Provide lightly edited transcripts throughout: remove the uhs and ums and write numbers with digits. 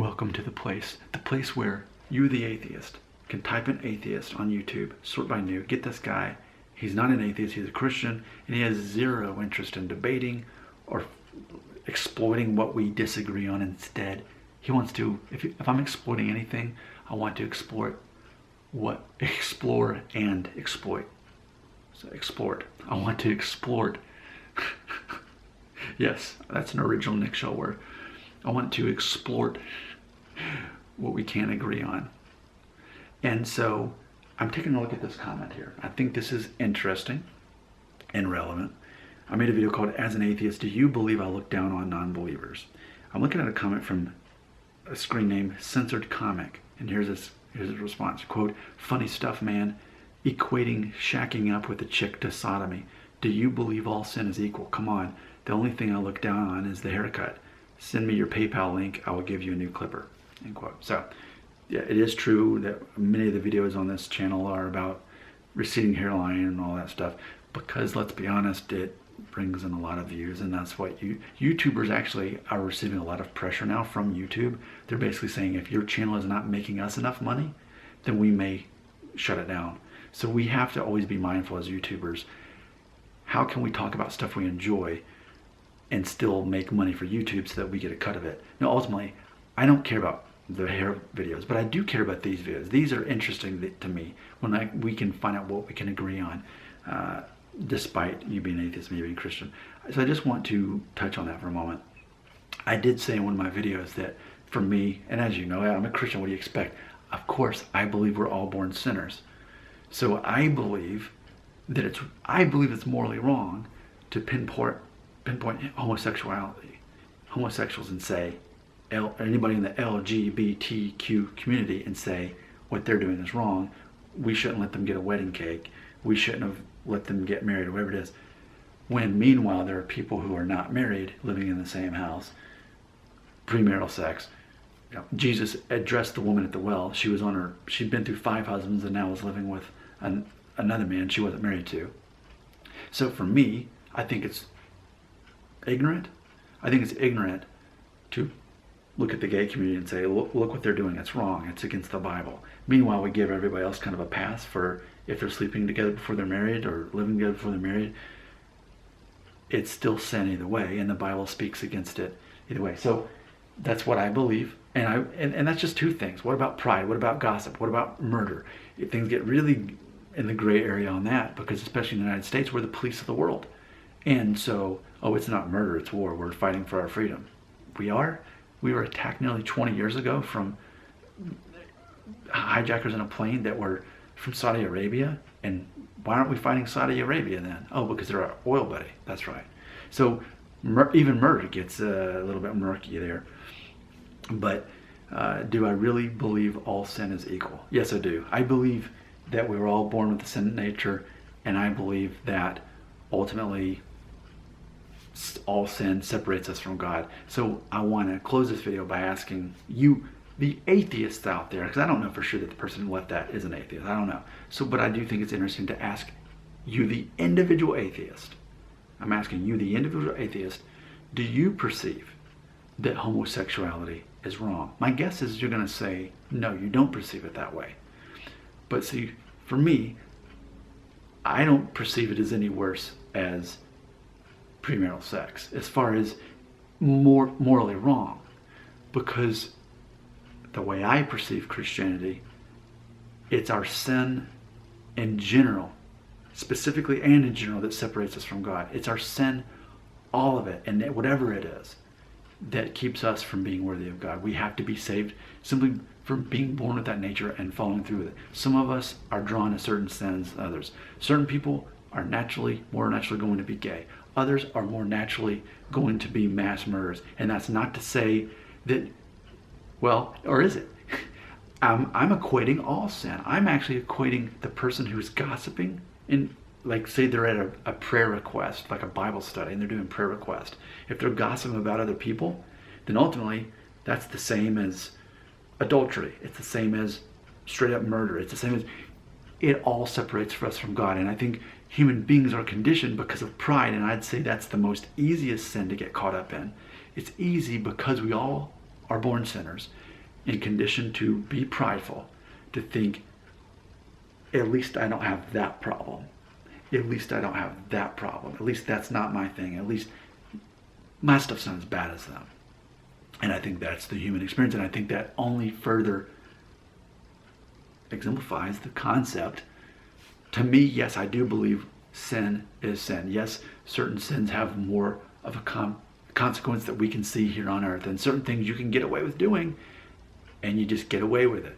welcome to the place where you, the atheist, can type in atheist on YouTube, sort by new, get this guy. He's not an atheist, he's a Christian, and he has zero interest in debating or exploiting what we disagree on. Instead, he wants to, if I'm exploiting anything, I want to explore and exploit. So explore. I want to explore. Yes, that's an original Nick Shaw word. I want to explore what we can't agree on. And so I'm taking a look at this comment here. I think this is interesting and relevant. I made a video called As an Atheist, Do You Believe I Look Down on Non-Believers? I'm looking at a comment from a screen name Censored Comic. And here's his response. Quote, funny stuff, man. Equating shacking up with a chick to sodomy. Do you believe all sin is equal? Come on. The only thing I look down on is the haircut. Send me your PayPal link. I will give you a new clipper. End quote. So, yeah, it is true that many of the videos on this channel are about receding hairline and all that stuff, because let's be honest, it brings in a lot of views, and that's what YouTubers actually are receiving a lot of pressure now from YouTube. They're basically saying if your channel is not making us enough money, then we may shut it down. So we have to always be mindful as YouTubers. How can we talk about stuff we enjoy and still make money for YouTube so that we get a cut of it? Now, ultimately, I don't care about the hair videos, but I do care about these videos. These are interesting to me when we can find out what we can agree on, despite you being atheist, me being Christian. So I just want to touch on that for a moment. I did say in one of my videos that for me, and as you know, I'm a Christian, what do you expect? Of course, I believe we're all born sinners. So I believe that it's morally wrong to pinpoint homosexuals and say, anybody in the LGBTQ community and say what they're doing is wrong. We shouldn't let them get a wedding cake. We shouldn't have let them get married, or whatever it is. When meanwhile, there are people who are not married living in the same house, premarital sex. You know, Jesus addressed the woman at the well. She'd been through 5 husbands and now was living with another man she wasn't married to. So for me, I think it's ignorant. I think it's ignorant to look at the gay community and say, look what they're doing. It's wrong. It's against the Bible. Meanwhile, we give everybody else kind of a pass for if they're sleeping together before they're married or living together before they're married. It's still sin either way, and the Bible speaks against it either way. So that's what I believe. And that's just two things. What about pride? What about gossip? What about murder? Things get really in the gray area on that, because especially in the United States, we're the police of the world. And so, it's not murder, it's war. We're fighting for our freedom. We were attacked nearly 20 years ago from hijackers in a plane that were from Saudi Arabia. And why aren't we fighting Saudi Arabia then? Oh, because they're our oil buddy. That's right. So even murder gets a little bit murky there. But do I really believe all sin is equal? Yes, I do. I believe that we were all born with a sin nature, and I believe that ultimately all sin separates us from God. So I want to close this video by asking you, the atheists out there, because I don't know for sure that the person who left that is an atheist. I don't know. So, but I do think it's interesting to ask you, the individual atheist. I'm asking you, the individual atheist, do you perceive that homosexuality is wrong? My guess is you're going to say, no, you don't perceive it that way. But see, for me, I don't perceive it as any worse as premarital sex, as far as morally wrong, because the way I perceive Christianity, it's our sin in general, specifically and in general, that separates us from God. It's our sin, all of it, and whatever it is, that keeps us from being worthy of God. We have to be saved simply from being born with that nature and following through with it. Some of us are drawn to certain sins than others. Certain people are more naturally going to be gay. Others are more naturally going to be mass murderers. And that's not to say that, well, or is it? I'm equating all sin. I'm actually equating the person who's gossiping, and like say they're at a prayer request, like a Bible study, and they're doing prayer request. If they're gossiping about other people, then ultimately that's the same as adultery. It's the same as straight up murder. It's the same as, it all separates us from God. And I think human beings are conditioned because of pride, and I'd say that's the most easiest sin to get caught up in. It's easy because we all are born sinners, and conditioned to be prideful, to think, at least I don't have that problem. At least I don't have that problem. At least that's not my thing. At least my stuff's not as bad as them. And I think that's the human experience. And I think that only further exemplifies the concept. To me, yes, I do believe sin is sin. Yes, certain sins have more of a consequence that we can see here on earth. And certain things you can get away with doing, and you just get away with it.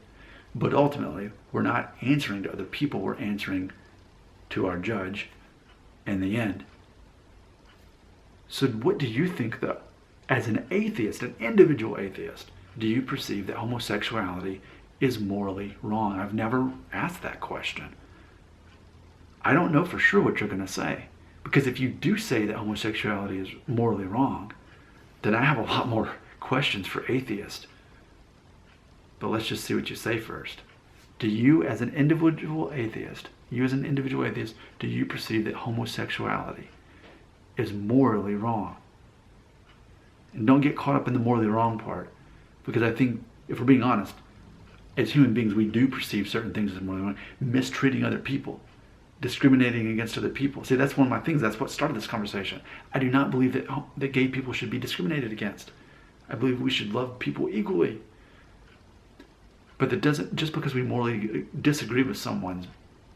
But ultimately, we're not answering to other people. We're answering to our judge in the end. So what do you think, though, as an atheist, an individual atheist, do you perceive that homosexuality is morally wrong? I've never asked that question. I don't know for sure what you're going to say. Because if you do say that homosexuality is morally wrong, then I have a lot more questions for atheists. But let's just see what you say first. Do you, as an individual atheist, do you perceive that homosexuality is morally wrong? And don't get caught up in the morally wrong part, because I think, if we're being honest, as human beings, we do perceive certain things as morally wrong. Mistreating other people, discriminating against other people. See, that's one of my things. That's what started this conversation. I do not believe that gay people should be discriminated against. I believe we should love people equally. But that doesn't, just because we morally disagree with someone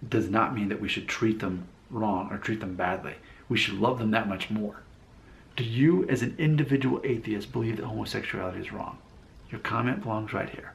does not mean that we should treat them wrong or treat them badly. We should love them that much more. Do you, as an individual atheist, believe that homosexuality is wrong? Your comment belongs right here.